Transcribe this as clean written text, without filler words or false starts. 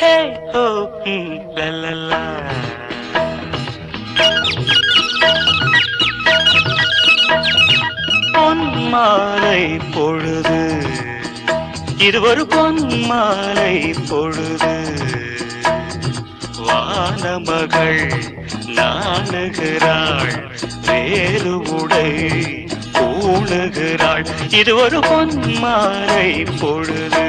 ஹே ஹோ லலலா. பொன்மாலை பொழுது, இது ஒரு பொன்மாலை பொழுது. வானமகள் நாணுகிறாள், வேறு உடை பூணுகிறாள். இது ஒரு பொன்மாலை பொழுது.